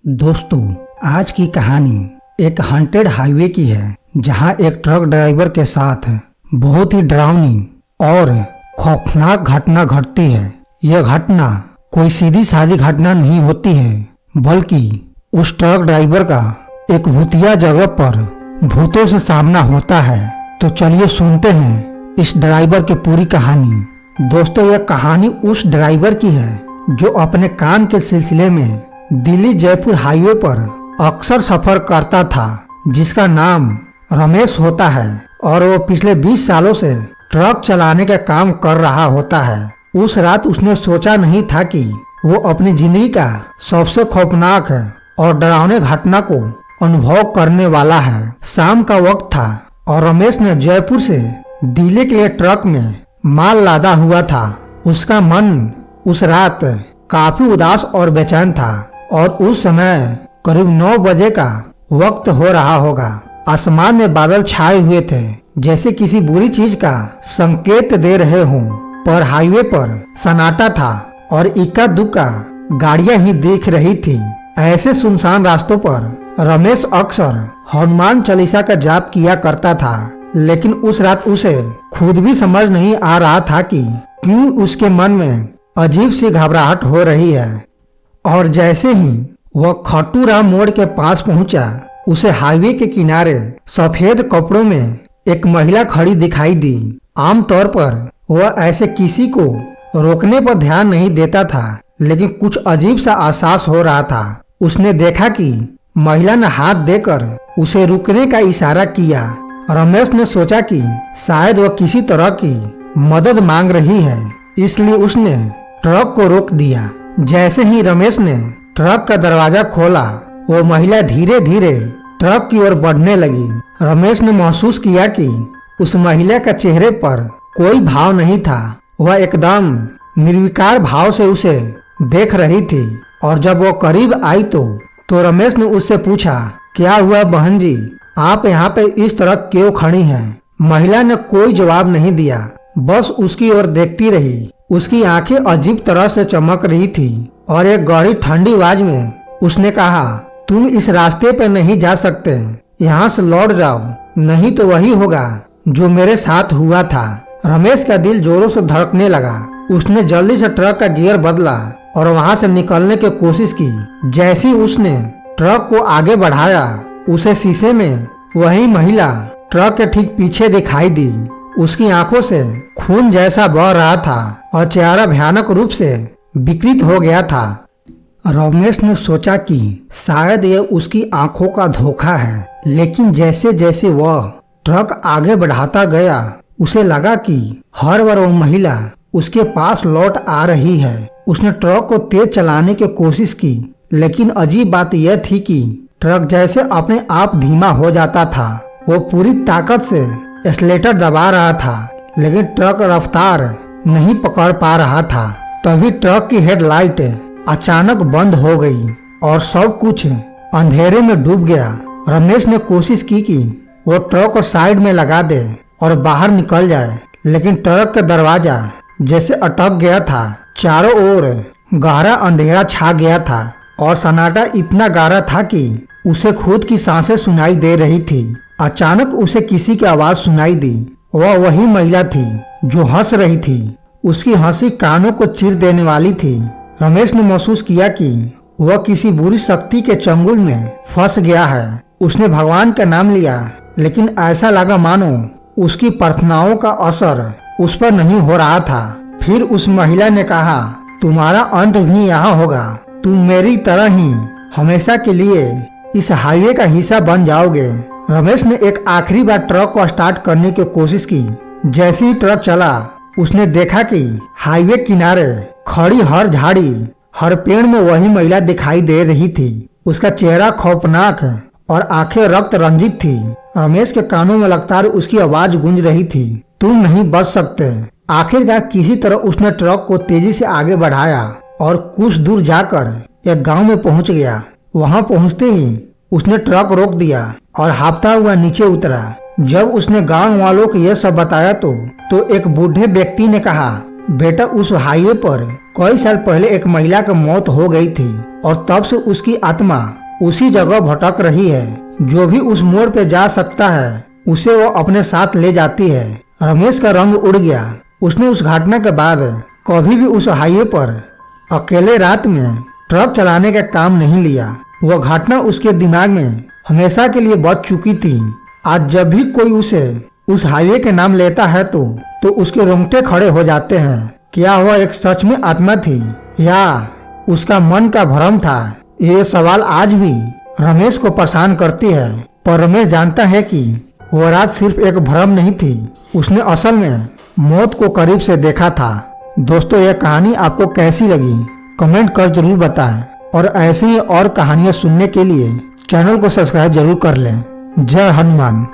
दोस्तों, आज की कहानी एक हॉन्टेड हाईवे की है, जहां एक ट्रक ड्राइवर के साथ बहुत ही डरावनी और खौफनाक घटना घटती है। यह घटना कोई सीधी सादी घटना नहीं होती है, बल्कि उस ट्रक ड्राइवर का एक भूतिया जगह पर भूतों से सामना होता है। तो चलिए सुनते हैं इस ड्राइवर की पूरी कहानी। दोस्तों, यह कहानी उस ड्राइवर की है जो अपने काम के सिलसिले में दिल्ली जयपुर हाईवे पर अक्सर सफर करता था, जिसका नाम रमेश होता है और वो पिछले 20 सालों से ट्रक चलाने का काम कर रहा होता है। उस रात उसने सोचा नहीं था कि वो अपनी जिंदगी का सबसे खौफनाक और डरावने घटना को अनुभव करने वाला है। शाम का वक्त था और रमेश ने जयपुर से दिल्ली के लिए ट्रक में माल लादा हुआ था। उसका मन उस रात काफी उदास और बेचैन था और उस समय करीब 9 बजे का वक्त हो रहा होगा। आसमान में बादल छाए हुए थे, जैसे किसी बुरी चीज का संकेत दे रहे हों। पर हाईवे पर सन्नाटा था और इक्का दुक्का गाड़ियां ही दिख रही थी। ऐसे सुनसान रास्तों पर रमेश अक्सर हनुमान चालीसा का जाप किया करता था, लेकिन उस रात उसे खुद भी समझ नहीं आ रहा था कि क्यों उसके मन में अजीब सी घबराहट हो रही है। और जैसे ही वह खट्टूराम मोड़ के पास पहुंचा, उसे हाईवे के किनारे सफेद कपड़ों में एक महिला खड़ी दिखाई दी। आमतौर पर वह ऐसे किसी को रोकने पर ध्यान नहीं देता था, लेकिन कुछ अजीब सा एहसास हो रहा था। उसने देखा कि महिला ने हाथ देकर उसे रुकने का इशारा किया। रमेश ने सोचा कि शायद वह किसी तरह की मदद मांग रही है, इसलिए उसने ट्रक को रोक दिया। जैसे ही रमेश ने ट्रक का दरवाजा खोला, वो महिला धीरे धीरे ट्रक की ओर बढ़ने लगी। रमेश ने महसूस किया कि उस महिला का चेहरे पर कोई भाव नहीं था। वह एकदम निर्विकार भाव से उसे देख रही थी। और जब वो करीब आई तो रमेश ने उससे पूछा, क्या हुआ बहन जी, आप यहाँ पे इस तरह क्यों खड़ी हैं? महिला ने कोई जवाब नहीं दिया, बस उसकी ओर देखती रही। उसकी आंखें अजीब तरह से चमक रही थी और एक गहरी ठंडी आवाज में उसने कहा, तुम इस रास्ते पे नहीं जा सकते, यहाँ से लौट जाओ, नहीं तो वही होगा जो मेरे साथ हुआ था। रमेश का दिल जोरों से धड़कने लगा। उसने जल्दी से ट्रक का गियर बदला और वहाँ से निकलने की कोशिश की। जैसे ही उसने ट्रक को आगे बढ़ाया, उसे शीशे में वही महिला ट्रक के ठीक पीछे दिखाई दी। उसकी आंखों से खून जैसा बह रहा था और चेहरा भयानक रूप से विकृत हो गया था। रमेश ने सोचा कि शायद ये उसकी आंखों का धोखा है, लेकिन जैसे जैसे वह ट्रक आगे बढ़ाता गया, उसे लगा कि हर बार वो महिला उसके पास लौट आ रही है। उसने ट्रक को तेज चलाने की कोशिश की, लेकिन अजीब बात यह थी कि ट्रक जैसे अपने आप धीमा हो जाता था। वो पूरी ताकत से एक्सीलरेटर दबा रहा था, लेकिन ट्रक रफ्तार नहीं पकड़ पा रहा था। तभी ट्रक की हेडलाइट अचानक बंद हो गई और सब कुछ अंधेरे में डूब गया। रमेश ने कोशिश की कि वो ट्रक को साइड में लगा दे और बाहर निकल जाए, लेकिन ट्रक का दरवाजा जैसे अटक गया था। चारों ओर गहरा अंधेरा छा गया था और सन्नाटा इतना गहरा था कि उसे खुद की सांसें सुनाई दे रही थी। अचानक उसे किसी की आवाज सुनाई दी। वह वही महिला थी जो हंस रही थी। उसकी हंसी कानों को चीर देने वाली थी। रमेश ने महसूस किया कि वह किसी बुरी शक्ति के चंगुल में फंस गया है। उसने भगवान का नाम लिया, लेकिन ऐसा लगा मानो उसकी प्रार्थनाओं का असर उस पर नहीं हो रहा था। फिर उस महिला ने कहा, तुम्हारा अंत भी यहाँ होगा, तुम मेरी तरह ही हमेशा के लिए इस हाईवे का हिस्सा बन जाओगे। रमेश ने एक आखिरी बार ट्रक को स्टार्ट करने की कोशिश की। जैसे ही ट्रक चला, उसने देखा कि हाईवे किनारे खड़ी हर झाड़ी, हर पेड़ में वही महिला दिखाई दे रही थी। उसका चेहरा खौफनाक और आंखें रक्त रंजित थी। रमेश के कानों में लगातार उसकी आवाज गूंज रही थी, तुम नहीं बच सकते। आखिरकार किसी तरह उसने ट्रक को तेजी से आगे बढ़ाया और कुछ दूर जाकर एक गांव में पहुंच गया। वहां पहुंचते ही उसने ट्रक रोक दिया और हांफता हुआ नीचे उतरा। जब उसने गांव वालों को यह सब बताया तो एक बूढ़े व्यक्ति ने कहा, बेटा, उस हाईवे पर कई साल पहले एक महिला की मौत हो गई थी और तब से उसकी आत्मा उसी जगह भटक रही है। जो भी उस मोड़ पे जा सकता है उसे वो अपने साथ ले जाती है। रमेश का रंग उड़ गया। उसने उस घटना के बाद कभी भी उस हाईवे पर अकेले रात में ट्रक चलाने का काम नहीं लिया। वह घटना उसके दिमाग में हमेशा के लिए बच चुकी थी। आज जब भी कोई उसे उस हाईवे के नाम लेता है तो उसके रोंगटे खड़े हो जाते हैं। क्या वह एक सच में आत्मा थी या उसका मन का भ्रम था? ये सवाल आज भी रमेश को परेशान करती है। पर रमेश जानता है कि वह रात सिर्फ एक भ्रम नहीं थी। उसने असल में मौत को करीब से देखा था। दोस्तों, यह कहानी आपको कैसी लगी कमेंट कर जरूर बताएं और ऐसे ही और कहानियां सुनने के लिए चैनल को सब्सक्राइब जरूर कर लें। जय हनुमान।